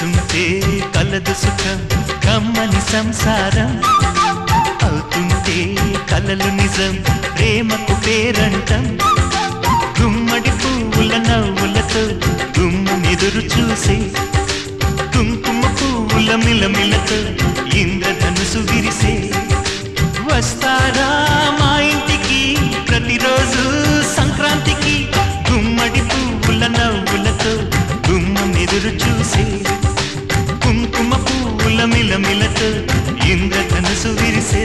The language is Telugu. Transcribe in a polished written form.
కలిసుంటే కలదు సుఖం కమ్మని సంసారం అవుతుంటే కలలు నిజం ప్రేమకు పేరంటం గుమ్మడి పువ్వుల నవ్వులతో గుమ్మెదురు చూసే కుంకుమ పువ్వుల మిలమిలతో ఇంద్రధనుసు విరిసే వస్తారా మా ఇంటికి ప్రతిరోజు సంక్రాంతికి గుమ్మడి పువ్వుల నవ్వులతో గుమ్మెదురు చూసే కుంకుమ పువ్వుల మిలమిలతో ఇంద్రధనుసు విరిసే